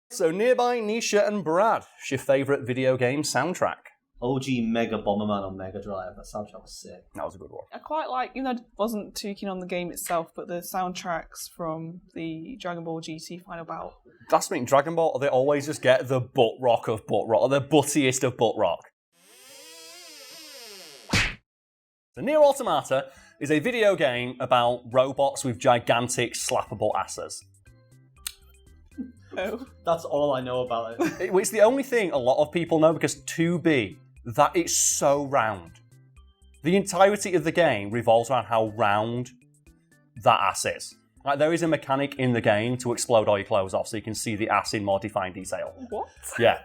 So nearby Nisha and Brad, what's your favourite video game soundtrack? OG Mega Bomberman on Mega Drive. That soundtrack was sick. That was a good one. I quite like, even though I wasn't too keen on the game itself, but the soundtracks from the Dragon Ball GT Final Battle. That's me. Dragon Ball, they always just get the butt rock of butt rock, or the buttiest of butt rock. The Nier Automata is a video game about robots with gigantic slappable asses. Oh. That's all I know about it. It's the only thing a lot of people know because 2B, that it's so round. The entirety of the game revolves around how round that ass is. Like, there is a mechanic in the game to explode all your clothes off so you can see the ass in more defined detail. What? Yeah.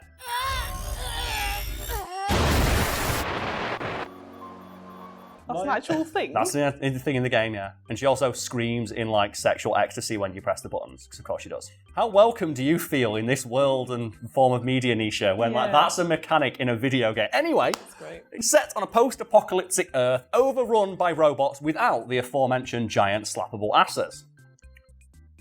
That's an actual thing? That's the thing in the game, yeah. And she also screams in, like, sexual ecstasy when you press the buttons, because of course she does. How welcome do you feel in this world and form of media, Nisha, when like that's a mechanic in a video game? Anyway, That's great. it's set on a post-apocalyptic Earth overrun by robots without the aforementioned giant slappable asses.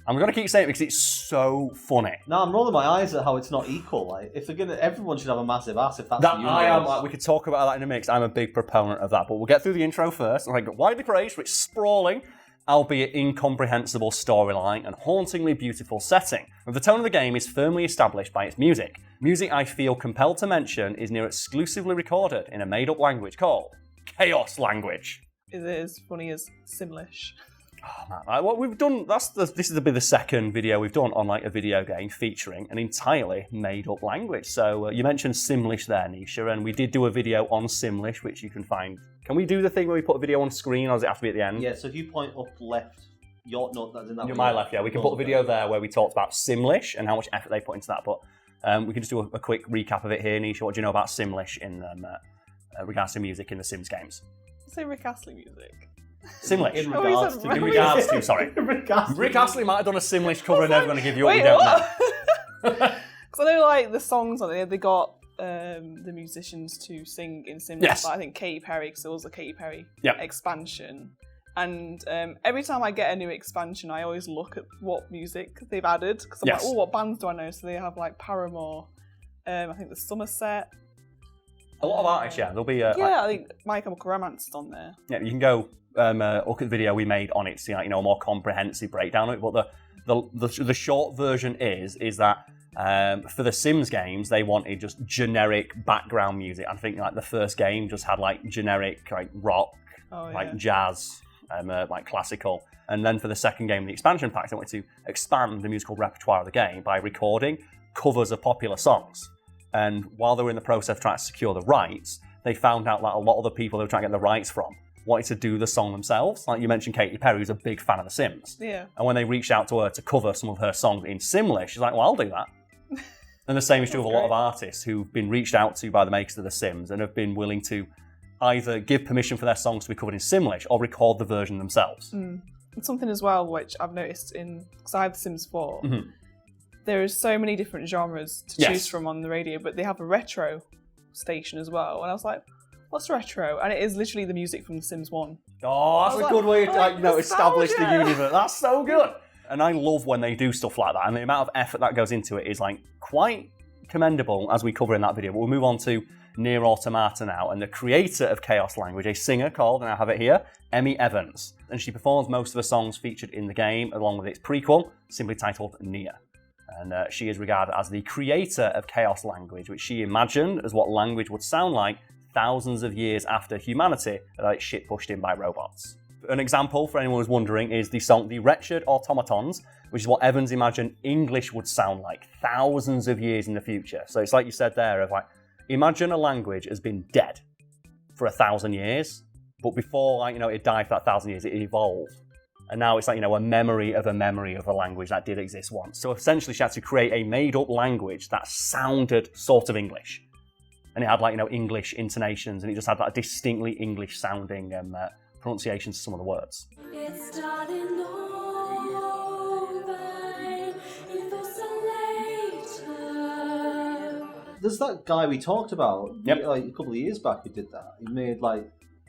I'm going to keep saying it because it's so funny. No, I'm rolling my eyes at how it's not equal. Like, if they're gonna, everyone should have a massive ass. If that's That the I am. universe. Like, we could talk about that in a mix. I'm a big proponent of that, but we'll get through the intro first. Like, widely praised for its sprawling, albeit incomprehensible storyline and hauntingly beautiful setting. And the tone of the game is firmly established by its music. Music I feel compelled to mention is near exclusively recorded in a made-up language called Chaos Language. Is it as funny as Simlish? Oh man, like, what we've done, this is the second video we've done on like a video game featuring an entirely made-up language. So you mentioned Simlish there, Nisha, and we did do a video on Simlish, which you can find. Can we do the thing where we put a video on screen, or does it have to be at the end? Yeah, so if you point up left, your note that's in that. You're my left, yeah. We can put a video there where we talked about Simlish and how much effort they put into that, but we can just do a quick recap of it here, Nisha. What do you know about Simlish in regards to music in the Sims games? Say Rick Astley music. Simlish. In regards to. In regards to, sorry. regards Rick Astley might have done a Simlish cover and never going to give you what Wait, you don't what? know. Because I know, like, the songs on it, they got the musicians to sing in Simlish. Yes. Like, I think Katy Perry, because there was a Katy Perry Yep. expansion. And every time I get a new expansion, I always look at what music they've added. Because I'm Yes. like, oh, what bands do I know? So they have, like, Paramore, I think the Somerset. A lot of artists, yeah. There'll be Yeah, I think My Chemical Romance is on there. yeah, you can go look at the video we made on it to see like, a more comprehensive breakdown of it. But the short version is that for the Sims games they wanted just generic background music. I think like the first game just had like generic like rock, like jazz, like classical. And then for the second game, the expansion pack, they wanted to expand the musical repertoire of the game by recording covers of popular songs. And while they were in the process of trying to secure the rights, they found out that a lot of the people they were trying to get the rights from wanted to do the song themselves. Like you mentioned, Katy Perry was a big fan of The Sims. Yeah. And when they reached out to her to cover some of her songs in Simlish, she's like, well, I'll do that. And the same is true of a lot of artists who've been reached out to by the makers of The Sims and have been willing to either give permission for their songs to be covered in Simlish or record the version themselves. And something as well, which I've noticed because I have The Sims 4, Mm-hmm. there is so many different genres to choose from on the radio, but they have a retro station as well. And I was like, what's retro? And it is literally the music from The Sims 1. Oh, that's a good way to establish the universe. That's so good. And I love when they do stuff like that. And the amount of effort that goes into it is like quite commendable, as we cover in that video. But we'll move on to Nier Automata now. And the creator of Chaos Language, a singer called, and I have it here, Emmy Evans. And she performs most of the songs featured in the game, along with its prequel, simply titled Nier. And she is regarded as the creator of Chaos Language, which she imagined as what language would sound like thousands of years after humanity had like shit pushed in by robots. An example, for anyone who's wondering, is the song The Wretched Automatons, which is what Evans imagined English would sound like thousands of years in the future. So it's like you said there, of like, imagine a language has been dead for 1,000 years, but before it died for that 1,000 years, it evolved. And now it's like, a memory of a language that did exist once. So essentially she had to create a made-up language that sounded sort of English. And it had English intonations, and it just had that distinctly English-sounding pronunciations to some of the words. It's starting over, it feels so later. There's that guy we talked about Yep. a couple of years back who did that. He made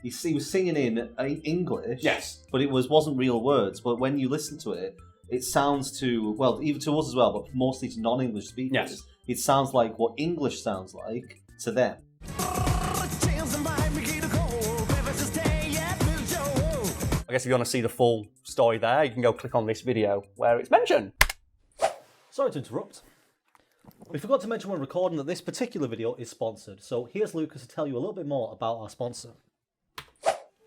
he was singing in English, Yes. but it wasn't real words. But when you listen to it, it sounds to, well, even to us as well, but mostly to non-English speakers, Yes. it sounds like what English sounds like to them. I guess if you want to see the full story there, you can go click on this video where it's mentioned. Sorry to interrupt. We forgot to mention when recording that this particular video is sponsored, so here's Lucas to tell you a little bit more about our sponsor.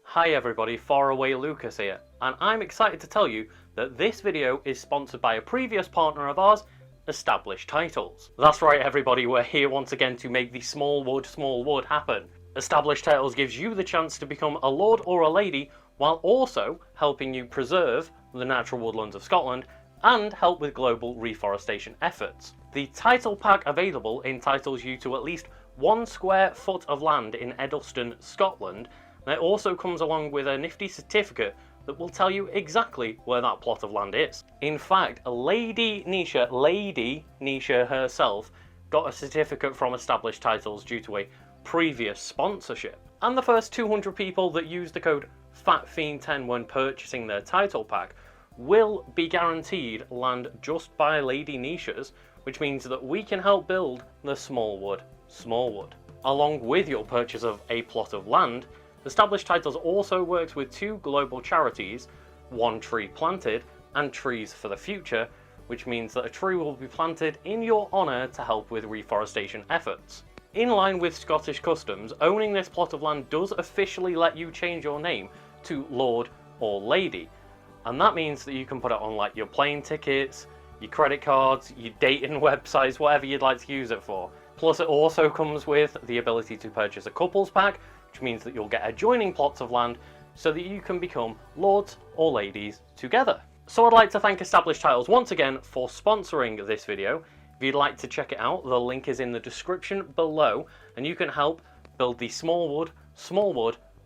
Hi everybody, Faraway Lucas here, and I'm excited to tell you that this video is sponsored by a previous partner of ours, Established Titles. That's right everybody, we're here once again to make the small wood happen. Established Titles gives you the chance to become a lord or a lady while also helping you preserve the natural woodlands of Scotland and help with global reforestation efforts. The title pack available entitles you to at least 1 square foot of land in Edelston, Scotland, and it also comes along with a nifty certificate that will tell you exactly where that plot of land is. In fact, Lady Nisha herself got a certificate from Established Titles due to a previous sponsorship. And the first 200 people that use the code FATFIEND10 when purchasing their title pack will be guaranteed land just by Lady Nisha's, which means that we can help build the Smallwood. Along with your purchase of a plot of land, Established Titles also works with 2 global charities, One Tree Planted and Trees for the Future, which means that a tree will be planted in your honour to help with reforestation efforts. In line with Scottish customs, owning this plot of land does officially let you change your name to Lord or Lady, and that means that you can put it on like your plane tickets, your credit cards, your dating websites, whatever you'd like to use it for. Plus it also comes with the ability to purchase a couples pack, which means that you'll get adjoining plots of land so that you can become lords or ladies together. So I'd like to thank Established Titles once again for sponsoring this video. If you'd like to check it out, the link is in the description below, and you can help build the Smallwood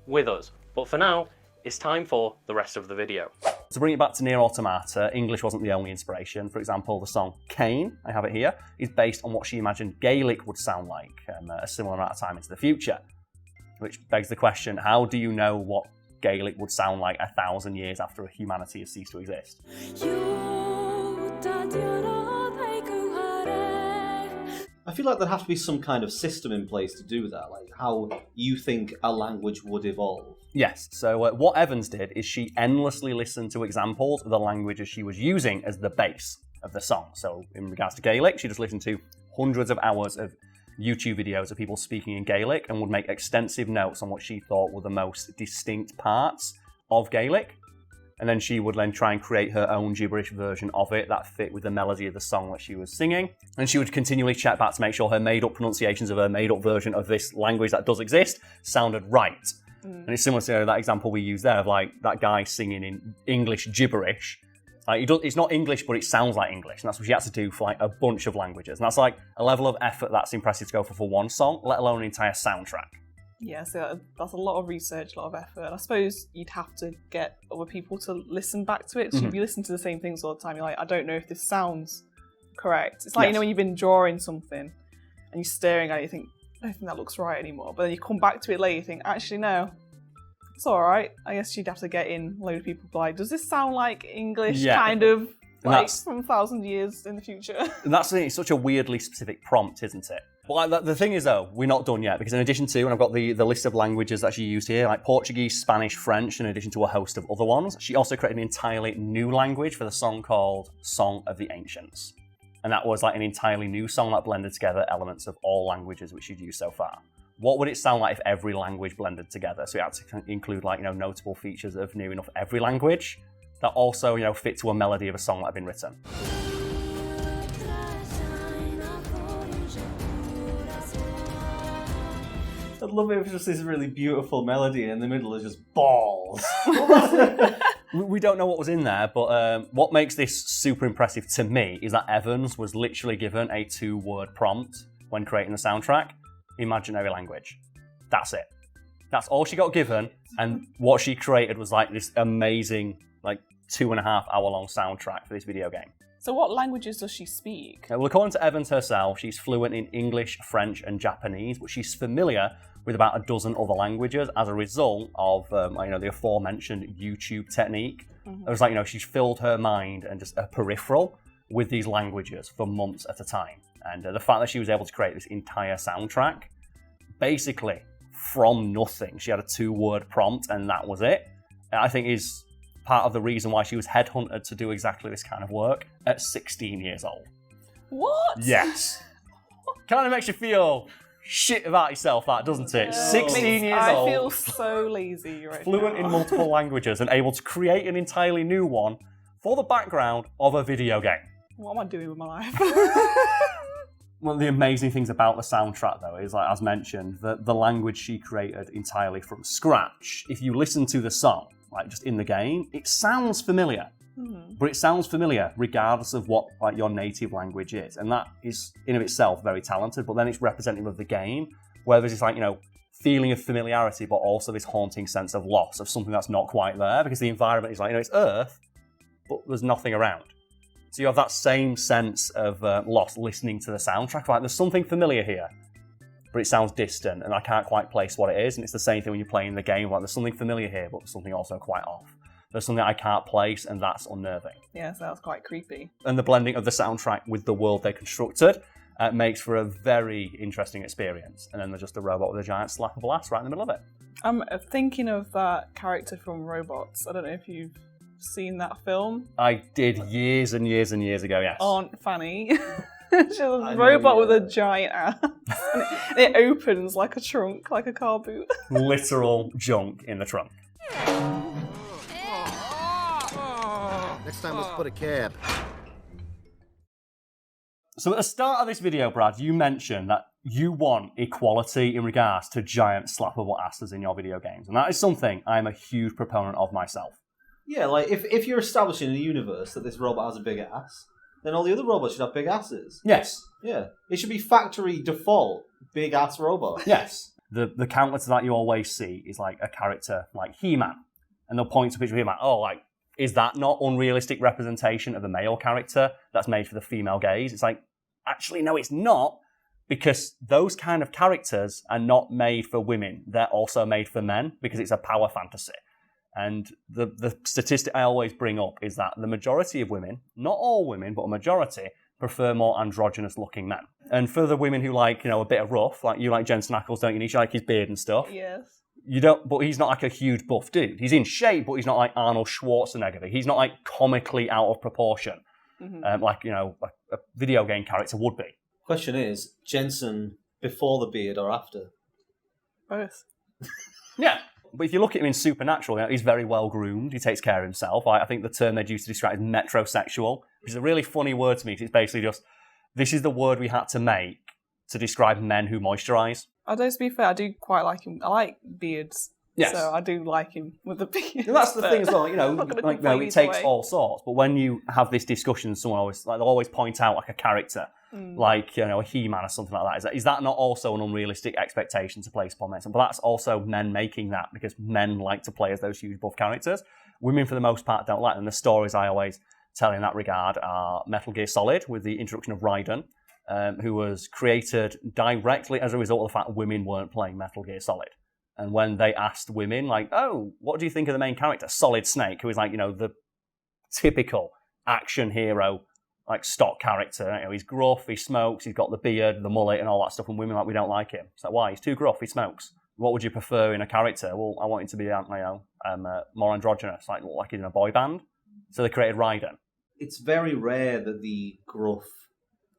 with us. But for now, it's time for the rest of the video. To bring it back to Nier Automata, English wasn't the only inspiration. For example, the song Kane, I have it here, is based on what she imagined Gaelic would sound like a similar amount of time into the future. Which begs the question, how do you know what Gaelic would sound like 1,000 years after humanity has ceased to exist? I feel like there'd have to be some kind of system in place to do that, like how you think a language would evolve. Yes, so what Evans did is she endlessly listened to examples of the languages she was using as the base of the song. So in regards to Gaelic, she just listened to hundreds of hours of YouTube videos of people speaking in Gaelic and would make extensive notes on what she thought were the most distinct parts of Gaelic. And then she would then try and create her own gibberish version of it that fit with the melody of the song that she was singing. And she would continually check back to make sure her made-up pronunciations of her made-up version of this language that does exist sounded right. And it's similar to that example we used there of like that guy singing in English gibberish. Like it's not English, but it sounds like English, and that's what she had to do for like a bunch of languages. And that's like a level of effort that's impressive to go for one song, let alone an entire soundtrack. Yeah, so that's a lot of research, a lot of effort. And I suppose you'd have to get other people to listen back to it. So if you listen to the same things all the time, you're like, I don't know if this sounds correct. It's like, you know, when you've been drawing something and you're staring at it, you think, I don't think that looks right anymore. But then you come back to it later, you think, actually, no, it's all right. I guess you'd have to get in a load of people like, does this sound like English kind of like from 1,000 years in the future? And that's it's such a weirdly specific prompt, isn't it? But like, the thing is, though, we're not done yet, because in addition to, and I've got the list of languages that she used here, like Portuguese, Spanish, French, in addition to a host of other ones, she also created an entirely new language for the song called Song of the Ancients. And that was like an entirely new song that blended together elements of all languages which she'd used so far. What would it sound like if every language blended together? So it had to include like, you know, notable features of near enough every language that also, you know, fit to a melody of a song that had been written. I'd love it if it was just this really beautiful melody and in the middle is just balls. We don't know what was in there, but what makes this super impressive to me is that Evans was literally given a 2-word prompt when creating the soundtrack: imaginary language. That's it. That's all she got given, and what she created was like this amazing, like 2.5 hour long soundtrack for this video game. So what languages does she speak? Well, according to Evans herself, she's fluent in English, French, and Japanese, but she's familiar with about a dozen other languages as a result of the aforementioned YouTube technique, It was like, she's filled her mind and just a peripheral with these languages for months at a time. And the fact that she was able to create this entire soundtrack, basically from nothing, she had a 2-word prompt and that was it, I think is part of the reason why she was headhunted to do exactly this kind of work at 16 years old. What? Yes. Kind of makes you feel shit about yourself, that, doesn't it? 16 years old. I feel so lazy right fluent now. in multiple languages and able to create an entirely new one for the background of a video game. What am I doing with my life? One of the amazing things about the soundtrack, though, is, like, as mentioned, the language she created entirely from scratch. If you listen to the song, like, just in the game, it sounds familiar. But it sounds familiar regardless of what, like, your native language is. And that is, in of itself, very talented. But then it's representative of the game, where there's this, like, feeling of familiarity, but also this haunting sense of loss, of something that's not quite there, because the environment is like, it's Earth, but there's nothing around. So you have that same sense of loss listening to the soundtrack. Like, there's something familiar here, but it sounds distant, and I can't quite place what it is. And it's the same thing when you're playing the game. Like, there's something familiar here, but there's something also quite off. There's something I can't place, and that's unnerving. Yeah, so that's quite creepy. And the blending of the soundtrack with the world they constructed makes for a very interesting experience. And then there's just a robot with a giant slappable ass right in the middle of it. I'm thinking of that character from Robots. I don't know if you've seen that film. I did years and years and years ago, yes. Aunt Fanny. She's a robot with a giant ass. And it opens like a trunk, like a car boot. Literal junk in the trunk. Next time, let's put a cab. So at the start of this video, Brad, you mentioned that you want equality in regards to giant slappable asses in your video games. And that is something I'm a huge proponent of myself. Yeah, like, if you're establishing a universe that this robot has a big ass, then all the other robots should have big asses. Yes. Yeah. It should be factory default big ass robot. Yes. The counter to that you always see is, like, a character like He-Man. And they'll point to a picture of He-Man. Oh, like, is that not unrealistic representation of a male character that's made for the female gaze? It's like, actually, no, it's not, because those kind of characters are not made for women. They're also made for men, because it's a power fantasy. And the statistic I always bring up is that the majority of women, not all women, but a majority, prefer more androgynous-looking men. And for the women who like, a bit of rough, like you like Jensen Ackles, don't you, Nisha? You like his beard and stuff. Yes. You don't, but he's not like a huge buff dude. He's in shape, but he's not like Arnold Schwarzenegger. He's not like comically out of proportion, like a video game character would be. Question is, Jensen before the beard or after? Both. Yeah, but if you look at him in Supernatural, he's very well groomed. He takes care of himself. I think the term they'd use to describe is metrosexual, which is a really funny word to me. It's basically just, this is the word we had to make to describe men who moisturize. To be fair, I do quite like him. I like beards. Yes. So I do like him with the beard. And that's the thing as well, it takes away. all sorts. But when you have this discussion, someone always, they'll always point out like a character, like, a He-Man or something like that. Is that not also an unrealistic expectation to place upon men? But that's also men making that, because men like to play as those huge buff characters. Women, for the most part, don't like them. The stories I always tell in that regard are Metal Gear Solid, with the introduction of Raiden, who was created directly as a result of the fact women weren't playing Metal Gear Solid. And when they asked women, like, oh, what do you think of the main character? Solid Snake, who is like, the typical action hero, like, stock character. He's gruff, he smokes, he's got the beard, the mullet, and all that stuff. And women, like, we don't like him. It's like, why? He's too gruff, he smokes. What would you prefer in a character? Well, I want him to be, more androgynous, like he's in a boy band. So they created Raiden. It's very rare that the gruff,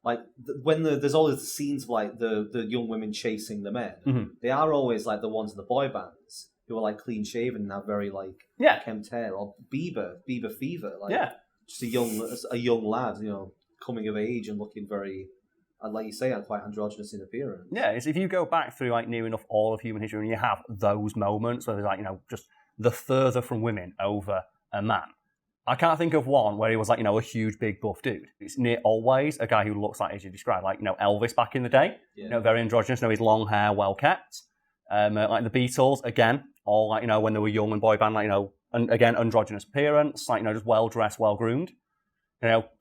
like, when there's always the scenes of, like, the young women chasing the men, they are always, like, the ones in the boy bands who are, like, clean-shaven and have very, like, kempt hair. Or Bieber Fever, like, just a young lad, coming of age and looking very, like you say, quite androgynous in appearance. Yeah, it's if you go back through, like, near enough all of human history and you have those moments where there's, like, just the further from women over a man. I can't think of one where he was like, a huge, big, buff dude. It's near always a guy who looks like, as you described, like, Elvis back in the day. Yeah. Very androgynous, his long hair, well kept. Like the Beatles, again, all like, when they were young and boy band, like, and again, androgynous appearance, like, just well-dressed, well-groomed.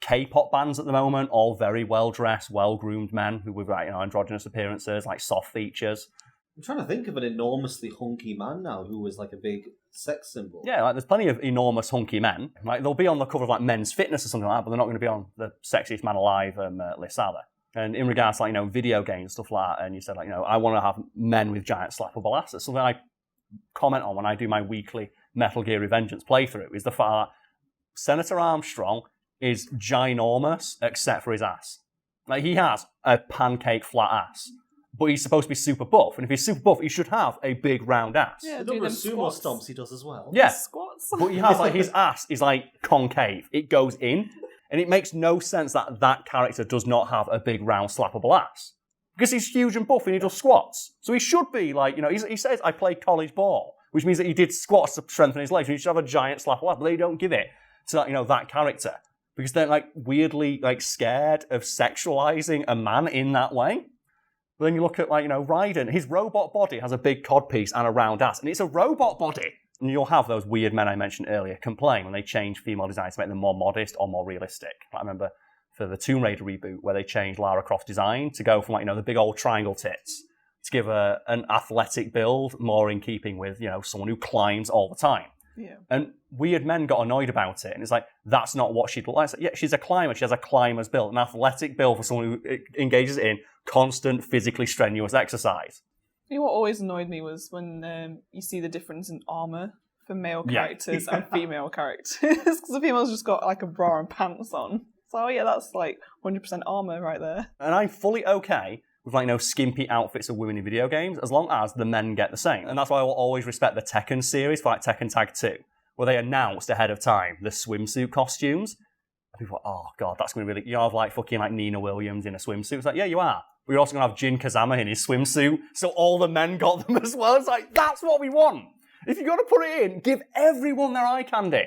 K-pop bands at the moment, all very well-dressed, well-groomed men who with, like, androgynous appearances, like soft features. I'm trying to think of an enormously hunky man now who was like a big sex symbol. Yeah, like there's plenty of enormous hunky men. Like they'll be on the cover of like Men's Fitness or something like that, but they're not going to be on the sexiest man alive list, are they? And in regards to like, video games, stuff like that, and you said like, I want to have men with giant slappable asses. Something I comment on when I do my weekly Metal Gear Revengeance playthrough is the fact that Senator Armstrong is ginormous except for his ass. Like he has a pancake flat ass. But he's supposed to be super buff, and if he's super buff, he should have a big round ass. Yeah, The do number of them sumo squats. stomps he does as well. Yeah, Squats. but he has like his ass is like concave. It goes in, and it makes no sense that that character does not have a big round slappable ass because he's huge and buff and he does squats. So he should be like he says I play college ball, which means that he did squats to strengthen his legs. And he should have a giant slappable ass, but they don't give it to that character because they're like weirdly like scared of sexualizing a man in that way. But then you look at, Raiden, his robot body has a big codpiece and a round ass, and it's a robot body. And you'll have those weird men I mentioned earlier complain when they change female designs to make them more modest or more realistic. I remember for the Tomb Raider reboot where they changed Lara Croft's design to go from, the big old triangle tits to give her an athletic build more in keeping with, someone who climbs all the time. Yeah. And weird men got annoyed about it. And it's like, that's not what she'd look like. Like, yeah, she's a climber. She has a climber's build, an athletic build for someone who engages in constant, physically strenuous exercise. You know what always annoyed me was when you see the difference in armour for male characters and female characters. Because the females just got like a bra and pants on. So yeah, that's like 100% armour right there. And I'm fully okay with skimpy outfits of women in video games, as long as the men get the same. And that's why I will always respect the Tekken series for Tekken Tag 2, where they announced ahead of time the swimsuit costumes. And people are like, oh god, that's going to be really... You have fucking Nina Williams in a swimsuit. It's like, yeah, you are. But you're also going to have Jin Kazama in his swimsuit, so all the men got them as well. It's like, that's what we want. If you're going to put it in, give everyone their eye candy.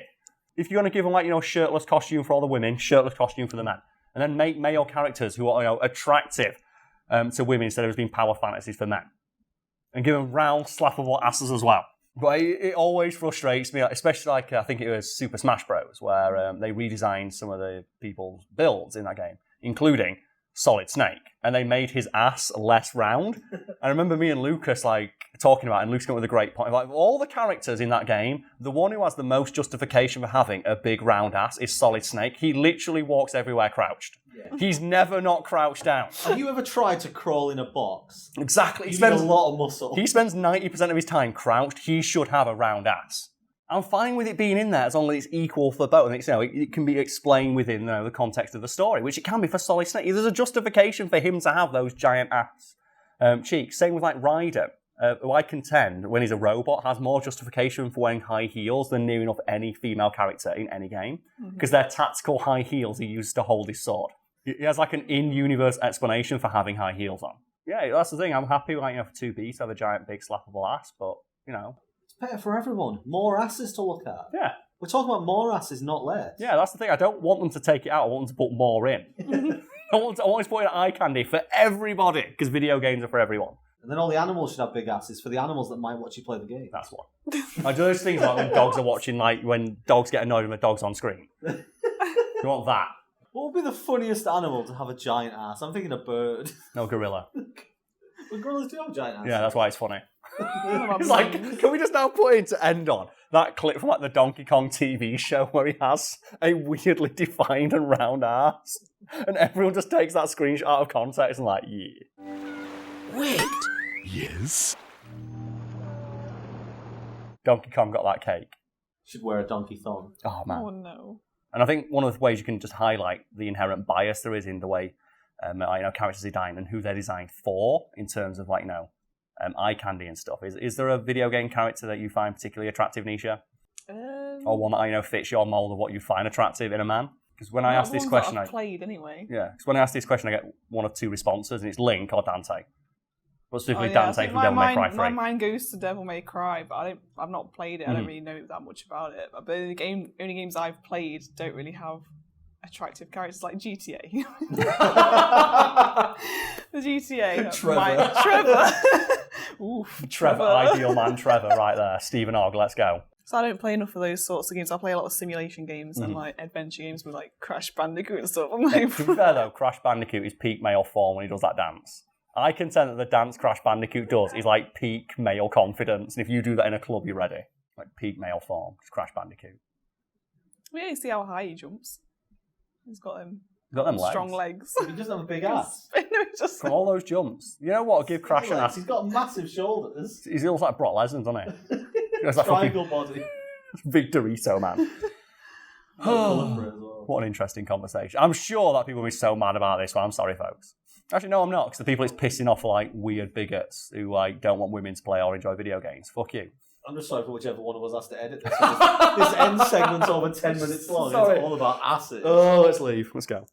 If you're going to give them shirtless costume for all the women, shirtless costume for the men. And then make male characters who are attractive to women instead of just being power fantasies for men. And give them round, slappable asses as well. But it always frustrates me, especially I think it was Super Smash Bros, where they redesigned some of the people's builds in that game, including Solid Snake. And they made his ass less round. I remember me and Lucas talking about it, and Lucas came up with a great point. Of all the characters in that game, the one who has the most justification for having a big round ass is Solid Snake. He literally walks everywhere crouched. Yeah. He's never not crouched down. Have you ever tried to crawl in a box? Exactly. He spends a lot of muscle. He spends 90% of his time crouched. He should have a round ass. I'm fine with it being in there as long as it's equal for both. And it can be explained within the context of the story, which it can be for Solid Snake. There's a justification for him to have those giant ass cheeks. Same with Raiden, who I contend, when he's a robot, has more justification for wearing high heels than near enough any female character in any game. Because they're tactical high heels he uses to hold his sword. He has an in-universe explanation for having high heels on. Yeah, that's the thing. I'm happy for 2B to have a giant, big, slappable ass, but, It's better for everyone. More asses to look at. Yeah. We're talking about more asses, not less. Yeah, that's the thing. I don't want them to take it out. I want them to put more in. I want to put in eye candy for everybody, because video games are for everyone. And then all the animals should have big asses for the animals that might watch you play the game. That's what. I do those things when dogs are watching, when dogs get annoyed when the dog's on screen. You want that. What would be the funniest animal to have a giant ass? I'm thinking a bird. No, gorilla. But gorillas do have a giant ass. Yeah, that's why it's funny. It's can we just now put in to end on that clip from the Donkey Kong TV show where he has a weirdly defined and round ass, and everyone just takes that screenshot out of context and yeah. Wait. Yes? Donkey Kong got that cake. Should wear a donkey thong. Oh man. Oh no. And I think one of the ways you can just highlight the inherent bias there is in the way characters are designed and who they're designed for in terms of eye candy and stuff. Is there a video game character that you find particularly attractive, Nisha? Or one that fits your mold of what you find attractive in a man? Because when I ask this question, I've played anyway. Yeah, because when I ask this question, I get one of two responses, and it's Link or Dante. But specifically I Dante think from Devil May Cry 3. My mind goes to Devil May Cry, but I've not played it. I don't really know that much about it. But the only games I've played don't really have attractive characters like GTA. The GTA. Trevor. Oof, Trevor, ideal man Trevor right there. Stephen Ogg, let's go. So I don't play enough of those sorts of games. I play a lot of simulation games and adventure games with Crash Bandicoot and stuff. I'm To be fair though, Crash Bandicoot is peak male form when he does that dance. I contend that the dance Crash Bandicoot does is like peak male confidence, and if you do that in a club, you're ready. Like peak male form, it's Crash Bandicoot. We only see how high he jumps. He's got them strong legs. He doesn't have a big ass. No, he's just From all those jumps. You know what? Give Crash an ass. He's got massive shoulders. He looks like Brock Lesnar, doesn't he? He looks like Triangle body. Big Dorito man. What an interesting conversation. I'm sure that people will be so mad about this one. I'm sorry, folks. Actually, no, I'm not, because the people it's pissing off are like weird bigots who like don't want women to play or enjoy video games. Fuck you. I'm just sorry for whichever one of us has to edit this. This end segment's over 10 minutes long. Sorry. It's all about asses. Oh, let's leave. Let's go.